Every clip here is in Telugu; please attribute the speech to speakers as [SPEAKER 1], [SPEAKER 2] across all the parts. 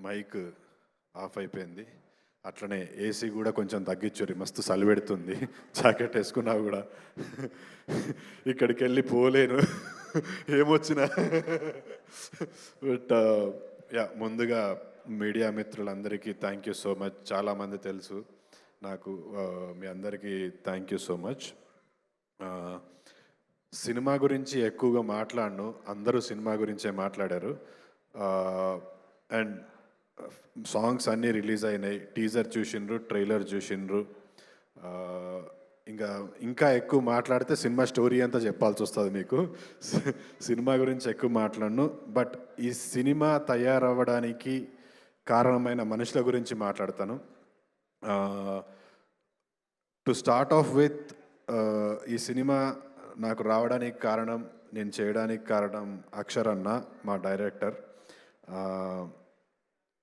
[SPEAKER 1] మైక్ ఆఫ్ అయిపోయింది. అట్లనే ఏసీ కూడా కొంచెం తగ్గించుర్రి, మస్తు చలి పెడుతుంది. జాకెట్ వేసుకున్నా కూడా ఇక్కడికి వెళ్ళి పోలేను ఏమొచ్చినా. బట్ యా, ముందుగా మీడియా మిత్రులందరికీ థ్యాంక్ యూ సో మచ్. చాలామంది తెలుసు నాకు, మీ అందరికీ thank you so much. Cinema గురించి ఎక్కువగా మాట్లాడను, అందరూ సినిమా గురించే మాట్లాడారు. అండ్ సాంగ్స్ అన్నీ రిలీజ్ అయినాయి, టీజర్ చూసిండ్రు, ట్రైలర్ చూసిండ్రు. ఇంకా ఎక్కువ మాట్లాడితే సినిమా స్టోరీ అంతా చెప్పాల్సి వస్తుంది మీకు. సినిమా గురించి ఎక్కువ మాట్లాడను, బట్ ఈ సినిమా తయారవ్వడానికి కారణమైన మనుషుల గురించి మాట్లాడతాను. టు స్టార్ట్ ఆఫ్ విత్, ఈ సినిమా నాకు రావడానికి కారణం, నేను చేయడానికి కారణం అక్షర్ అన్న, మా డైరెక్టర్.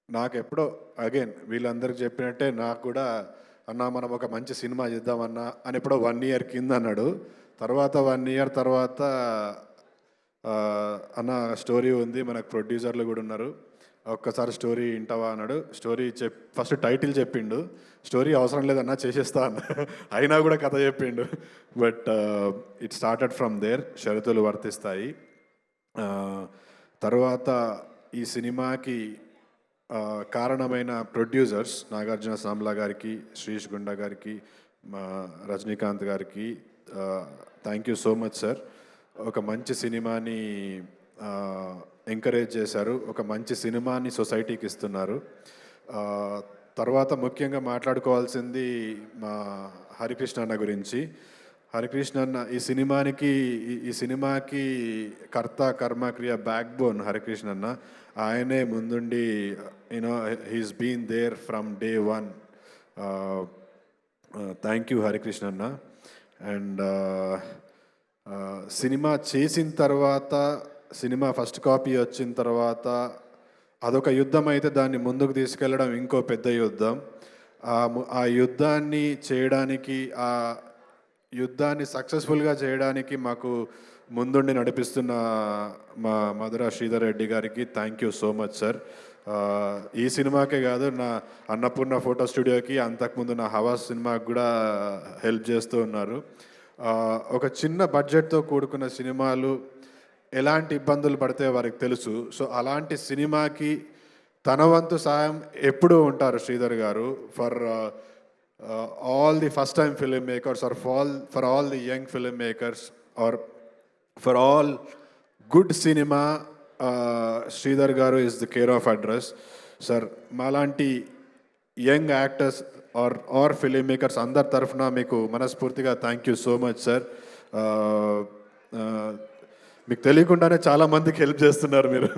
[SPEAKER 1] నాకు ఎప్పుడో అగైన్ వీళ్ళందరికీ చెప్పినట్టే నాకు కూడా, అన్న మనం ఒక మంచి సినిమా చేద్దామన్నా అని ఎప్పుడో 1 year కింద అన్నాడు. తర్వాత 1 year తర్వాత అన్న స్టోరీ ఉంది, మనకు ప్రొడ్యూసర్లు కూడా ఉన్నారు, ఒక్కసారి స్టోరీ వింటావా అన్నాడు. స్టోరీ ఫస్ట్ టైటిల్ చెప్పిండు, స్టోరీ అవసరం లేదన్నా చేసేస్తా అన్న. అయినా కూడా కథ చెప్పిండు. But it started from there. షరతులు వర్తిస్తాయి. తర్వాత ఈ సినిమాకి కారణమైన ప్రొడ్యూసర్స్ నాగార్జున సామ్లా గారికి, శ్రీష్ గుండా గారికి, మా రజనీకాంత్ గారికి thank you so much sir. ఒక మంచి సినిమాని ఎంకరేజ్ చేశారు, ఒక మంచి సినిమాని సొసైటీకి ఇస్తున్నారు. తర్వాత ముఖ్యంగా మాట్లాడుకోవాల్సింది మా హరికృష్ణ అన్న గురించి. హరికృష్ణ అన్న ఈ సినిమాకి కర్త కర్మ క్రియ బ్యాక్ బోన్ హరికృష్ణ అన్న. ఆయనే ముందుండి you know he's been there from day 1. Thank you Harikrishna అన్న. అండ్ సినిమా చేసిన తర్వాత, సినిమా ఫస్ట్ కాపీ వచ్చిన తర్వాత అదొక యుద్ధం అయితే, దాన్ని ముందుకు తీసుకెళ్ళడం ఇంకో పెద్ద యుద్ధం. ఆ యుద్ధాన్ని చేయడానికి, ఆ యుద్ధాన్ని సక్సెస్ఫుల్గా చేయడానికి మాకు ముందుండి నడిపిస్తున్న మా మధుర శ్రీధర్ రెడ్డి గారికి thank you so much sir. ఈ సినిమాకే కాదు, నా అన్నపూర్ణ ఫోటో స్టూడియోకి, అంతకుముందు నా హవాస్ సినిమాకి కూడా హెల్ప్ చేస్తూ ఉన్నారు. ఒక చిన్న బడ్జెట్తో కూడుకున్న సినిమాలు ఎలాంటి ఇబ్బందులు పడితే వారికి తెలుసు. సో అలాంటి సినిమాకి తన వంతు సాయం ఎప్పుడూ ఉంటారు Sridhar garu. For all the first time film makers, or for all the young film makers, or for all good cinema, Sridhar garu is the care of address. Sir, మాలాంటి young actors or film makers అందరి తరఫున మీకు మనస్ఫూర్తిగా thank you so much sir. మీకు తెలియకుండానే చాలామందికి హెల్ప్ చేస్తున్నారు మీరు.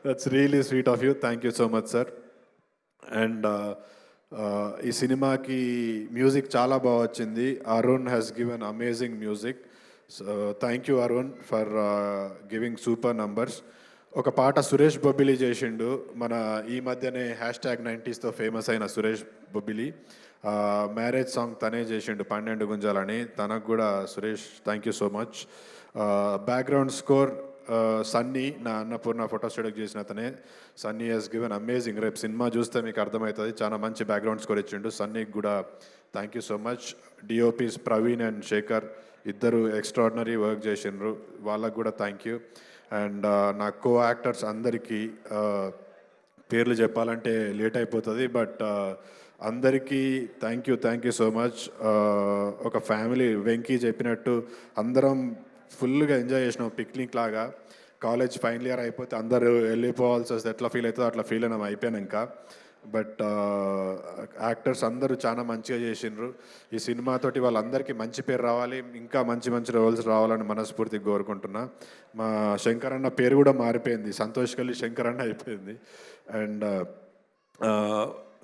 [SPEAKER 1] That's really sweet of you. Thank you so much sir. And ఈ సినిమాకి మ్యూజిక్ చాలా బాగా వచ్చింది. Arun has given amazing music. So thank you Arun for giving super numbers. ఒక పాట సురేష్ బొబ్బిలి చేసిండు, మన ఈ మధ్యనే #90sతో ఫేమస్ అయిన సురేష్ బొబ్బిలి. మ్యారేజ్ సాంగ్ తనే చేసిండు, 12 గుంజాలని. తనకు కూడా Suresh thank you so much. Background score Sunny, నా అన్నపూర్ణ ఫోటో స్టూడియోకి చేసిన అతనే. Sunny he's given amazing. రేపు సినిమా చూస్తే మీకు అర్థమవుతుంది, చాలా మంచి బ్యాక్గ్రౌండ్ స్కోర్ ఇచ్చిండు. సన్నీకి కూడా thank you so much. DOPs Praveen and Shekar ఇద్దరు ఎక్స్ట్రాడినరీ వర్క్ చేసిండ్రు, వాళ్ళకు కూడా థ్యాంక్ యూ. అండ్ నా కో యాక్టర్స్ అందరికీ పేర్లు చెప్పాలంటే లేట్ అయిపోతుంది, బట్ అందరికీ థ్యాంక్ యూ సో మచ్. ఒక ఫ్యామిలీ, వెంకీ చెప్పినట్టు అందరం ఫుల్గా ఎంజాయ్ చేసినాం, పిక్నిక్ లాగా. కాలేజ్ ఫైనల్ ఇయర్ అయిపోతే అందరూ వెళ్ళిపోవాల్సి వస్తే ఎట్లా ఫీల్ అవుతుందో అట్లా ఫీల్ అయినాం అయిపోయాక. బట్ యాక్టర్స్ అందరూ చాలా మంచిగా చేసిండ్రు. ఈ సినిమాతోటి వాళ్ళందరికీ మంచి పేరు రావాలి, ఇంకా మంచి మంచి రోల్స్ రావాలని మనస్ఫూర్తిగా కోరుకుంటున్నా. మా శంకర్ అన్న పేరు కూడా మారిపోయింది, సంతోష్ కలి శంకర్ అన్న అయిపోయింది. అండ్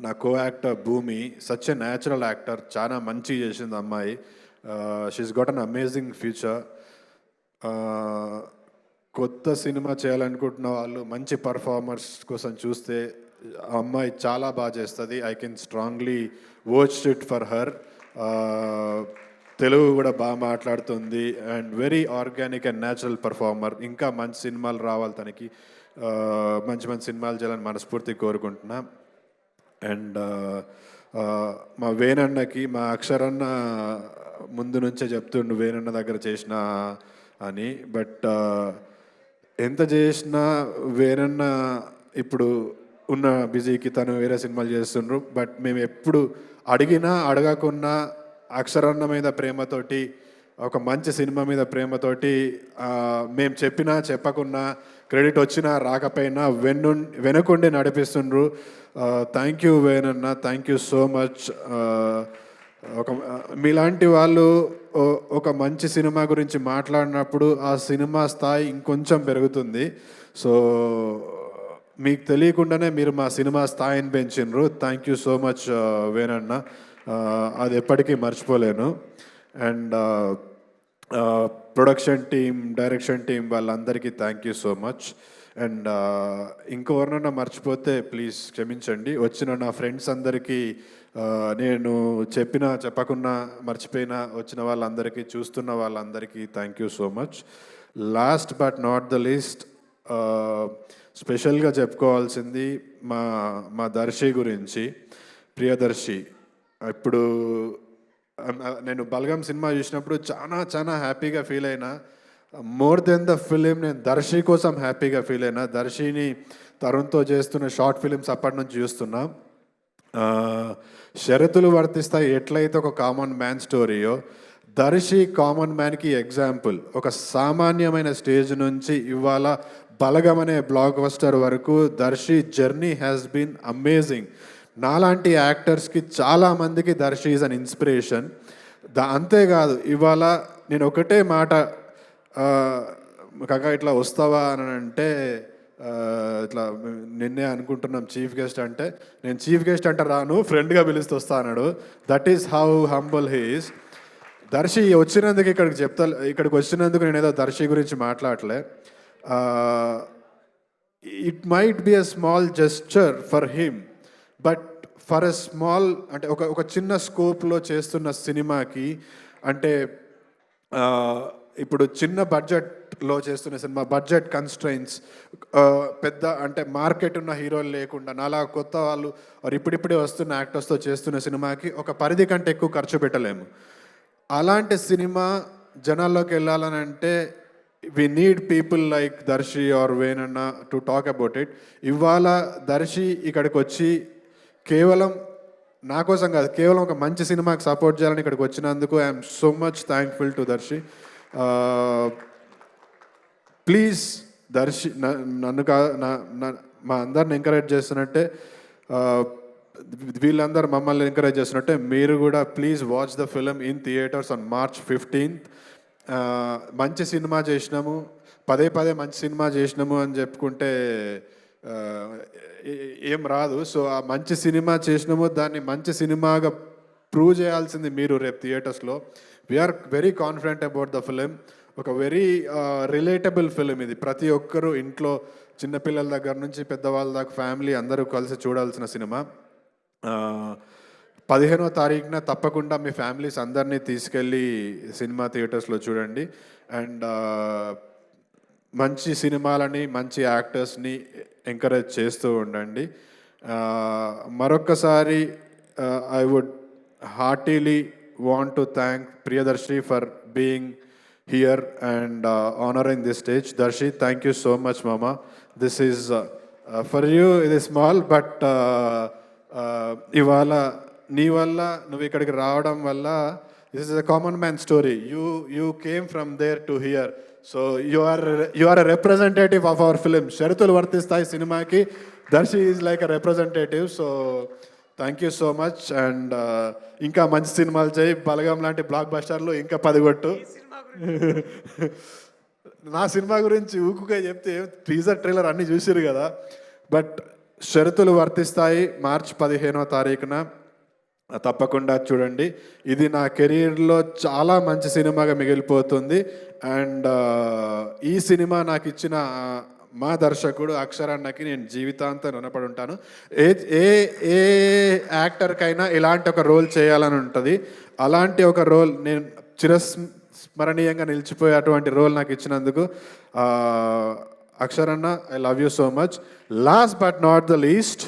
[SPEAKER 1] నా కో యాక్టర్ భూమి, సచ్ ఎ న్యాచురల్ యాక్టర్, చాలా మంచిగా చేసింది అమ్మాయి. She's got an amazing future. కొత్త సినిమా చేయాలనుకుంటున్న వాళ్ళు, మంచి పర్ఫార్మర్స్ కోసం చూస్తే అమ్మాయి చాలా బాగా చేస్తుంది. I can strongly watch it for her. Telugu కూడా బాగా మాట్లాడుతుంది and very organic and natural performer. ఇంకా మంచి సినిమాలు రావాలి తనకి. మంచి మంచి సినిమాలు చేయాలని మనస్ఫూర్తిగా కోరుకుంటున్నా. అండ్ మా వేణన్నకి మా అక్షరన్న ముందు నుంచే చెప్తుండు వేణన్న దగ్గర చేసిన అని. బట్ ఎంత చేసినా వేణన్న ఇప్పుడు ఉన్న బిజీకి తను వేరే సినిమాలు చేస్తుండ్రు. బట్ మేము ఎప్పుడు అడిగినా అడగకున్నా అక్షరన్న మీద ప్రేమతోటి, ఒక మంచి సినిమా మీద ప్రేమతోటి మేము చెప్పినా చెప్పకున్నా, క్రెడిట్ వచ్చినా రాకపోయినా వెనుకుండి నడిపిస్తుండ్రు. థ్యాంక్ యూ వేణన్న, థ్యాంక్ యూ సో మచ్. ఒక మీలాంటి వాళ్ళు ఒక మంచి సినిమా గురించి మాట్లాడినప్పుడు ఆ సినిమా స్థాయి ఇంకొంచెం పెరుగుతుంది. సో మీకు తెలియకుండానే మీరు మా సినిమా స్థాయిని పెంచినరు. థ్యాంక్ యూ సో మచ్ వేణన్న, అది ఎప్పటికీ మర్చిపోలేను. And production team, direction team వాళ్ళందరికీ thank you so much. And ఇంకెవరినన్నా మర్చిపోతే ప్లీజ్ క్షమించండి. వచ్చిన నా ఫ్రెండ్స్ అందరికీ, నేను చెప్పకున్నా మర్చిపోయినా వచ్చిన వాళ్ళందరికీ, చూస్తున్న వాళ్ళందరికీ thank you so much. Last but not the least, స్పెషల్గా చెప్పుకోవాల్సింది మా దర్శి గురించి. ప్రియదర్శి, ఇప్పుడు నేను బలగం సినిమా చూసినప్పుడు చాలా హ్యాపీగా ఫీల్ అయినా. మోర్ దెన్ ద ఫిలిం నేను దర్శి కోసం హ్యాపీగా ఫీల్ అయినా. దర్శిని తరుణ్తో చేస్తున్న షార్ట్ ఫిలిమ్స్ అప్పటి నుంచి చూస్తున్నా. షరతులు వర్తిస్తాయి ఎట్లయితే ఒక కామన్ మ్యాన్ స్టోరీయో, దర్శి కామన్ మ్యాన్కి ఎగ్జాంపుల్. ఒక సామాన్యమైన స్టేజ్ నుంచి ఇవాళ బలగం అనే బ్లాక్ బస్టర్ వరకు Darshi journey has been amazing. నాలాంటి యాక్టర్స్కి చాలామందికి దర్శి ఈజ్ అన్ ఇన్స్పిరేషన్. అంతేకాదు, ఇవాళ నేను ఒకటే మాట, కాక ఇట్లా వస్తావా అని అంటే, ఇట్లా నిన్నే అనుకుంటున్నాం చీఫ్ గెస్ట్ అంటే, నేను చీఫ్ గెస్ట్ అంటే రాను, ఫ్రెండ్గా పిలుస్తూ వస్తా అన్నాడు. That is how humble he is. Darshi వచ్చినందుకు ఇక్కడికి వచ్చినందుకు నేను ఏదో దర్శి గురించి మాట్లాడలే. It might be a small gesture for him, but for a small, అంటే ఒక చిన్న స్కోప్లో చేస్తున్న సినిమాకి, అంటే ఇప్పుడు చిన్న బడ్జెట్లో చేస్తున్న సినిమా, బడ్జెట్ కన్స్ట్రైన్స్, పెద్ద అంటే మార్కెట్ ఉన్న హీరోలు లేకుండా నాలా కొత్త వాళ్ళు ఇప్పుడిప్పుడే వస్తున్న యాక్టర్స్తో చేస్తున్న సినిమాకి ఒక పరిధి కంటే ఎక్కువ ఖర్చు పెట్టలేము. అలాంటి సినిమా జనాల్లోకి వెళ్ళాలని అంటే we need people like Darshi or వేణన్న టు టాక్ అబౌట్ ఇట్. ఇవాళ దర్శి ఇక్కడికి వచ్చి కేవలం నా కోసం కాదు, కేవలం ఒక మంచి సినిమాకి సపోర్ట్ చేయాలని ఇక్కడికి వచ్చినందుకు I'm so much thankful to Darshi. Please Darshi నన్ను మా అందరిని ఎంకరేజ్ చేస్తున్నట్టే, వీళ్ళందరూ మమ్మల్ని ఎంకరేజ్ చేస్తున్నట్టే మీరు కూడా please watch the film in theatres on March 15th. మంచి సినిమా చేసినాము, పదే మంచి సినిమా చేసినాము అని చెప్పుకుంటే ఏం రాదు. సో ఆ మంచి సినిమా చేసినాము, దాన్ని మంచి సినిమాగా ప్రూవ్ చేయాల్సింది మీరు రేపు థియేటర్స్లో. We're very confident about the film. ఒక వెరీ రిలేటబుల్ ఫిలిం ఇది. ప్రతి ఒక్కరూ ఇంట్లో చిన్నపిల్లల దగ్గర నుంచి పెద్దవాళ్ళ దాకా ఫ్యామిలీ అందరూ కలిసి చూడాల్సిన సినిమా. 15వ తారీఖున తప్పకుండా మీ ఫ్యామిలీస్ అందరినీ తీసుకెళ్ళి సినిమా థియేటర్స్లో చూడండి. అండ్ మంచి సినిమాలని, మంచి యాక్టర్స్ని ఎంకరేజ్ చేస్తూ ఉండండి. మరొక్కసారి I would heartily want to thank Priyadarshi for being here and honouring this stage. Darshi, thank you so much మామా. దిస్ ఈజ్ ఫర్ యూ, ఇది స్మాల్ బట్ ఇవాళ నీ వల్ల, నువ్వు ఇక్కడికి రావడం వల్ల, this is a common man story. You came from there to here. So you are a representative of our film. షరతులు వర్తిస్తాయి సినిమాకి. Darshi is like a representative. So thank you so much. And ఇంకా మంచి సినిమాలు చేయి, బలగం లాంటి బ్లాక్ బస్టర్లు ఇంకా 10 కొట్టు. నా సినిమా గురించి ఊకుగా చెప్తే టీజర్ ట్రైలర్ అన్నీ చూసిరు కదా. బట్ షరతులు వర్తిస్తాయి March 15వ తారీఖున తప్పకుండా చూడండి. ఇది నా కెరీర్లో చాలా మంచి సినిమాగా మిగిలిపోతుంది. అండ్ ఈ సినిమా నాకు ఇచ్చిన మా దర్శకుడు అక్షరన్నకి నేను జీవితాంతం రుణపడి ఉంటాను. ఏ యాక్టర్కైనా ఇలాంటి ఒక రోల్ చేయాలని ఉంటుంది. అలాంటి ఒక రోల్ నేను స్మరణీయంగా నిలిచిపోయే అటువంటి రోల్ నాకు ఇచ్చినందుకు అక్షరన్న, I love you so much. Last but not the least,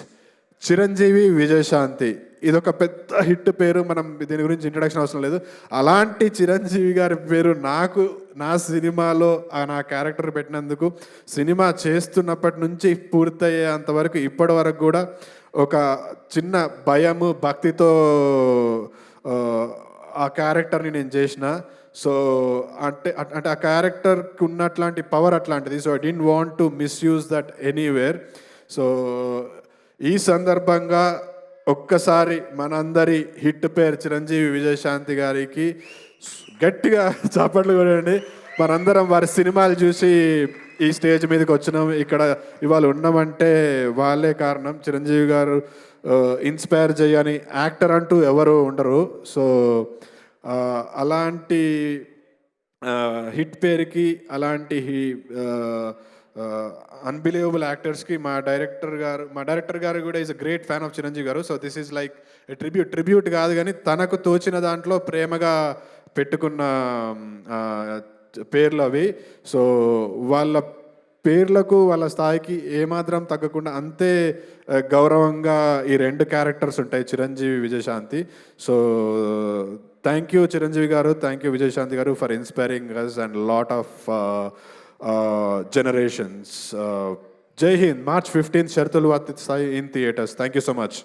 [SPEAKER 1] Chiranjeevi Vijayashanti. ఇదొక పెద్ద హిట్ పేరు, మనం దీని గురించి ఇంట్రడక్షన్ అవసరం లేదు. అలాంటి చిరంజీవి గారి పేరు నాకు నా సినిమాలో నా క్యారెక్టర్ పెట్టినందుకు, సినిమా చేస్తున్నప్పటి నుంచి పూర్తయ్యేంత వరకు ఇప్పటి వరకు కూడా ఒక చిన్న భయము భక్తితో ఆ క్యారెక్టర్ని నేను చేసిన. సో అంటే అంటే ఆ క్యారెక్టర్కి ఉన్నట్లాంటి పవర్ అట్లాంటిది. So I don't want to misuse that anywhere. So ఈ సందర్భంగా ఒక్కసారి మనందరి హిట్ పేరు చిరంజీవి విజయశాంతి గారికి గట్టిగా చప్పట్లు కొట్టండి. మనందరం వారి సినిమాలు చూసి ఈ స్టేజ్ మీదకి వచ్చినాం, ఇక్కడ ఇవాళ ఉన్నామంటే వాళ్ళే కారణం. చిరంజీవి గారు ఇన్స్పైర్ చేయని యాక్టర్ అంటూ ఎవరు ఉండరు. సో అలాంటి హిట్ పేరుకి, అలాంటి అన్బిలీవబుల్ యాక్టర్స్కి మా డైరెక్టర్ గారు కూడా is a great fan of Chiranjeevi garu. So this is like tribute కాదు కానీ తనకు తోచిన దాంట్లో ప్రేమగా పెట్టుకున్న పేర్లు అవి. సో వాళ్ళ పేర్లకు వాళ్ళ స్థాయికి ఏమాత్రం తగ్గకుండా అంతే గౌరవంగా ఈ రెండు క్యారెక్టర్స్ ఉంటాయి, Chiranjeevi Vijayashanti. So thank you Chiranjeevi garu, thank you Vijayashanti garu for inspiring us and lot of generations. Jai Hind. March 15th, షరతులు వర్తిస్తాయి in theaters. Thank you so much.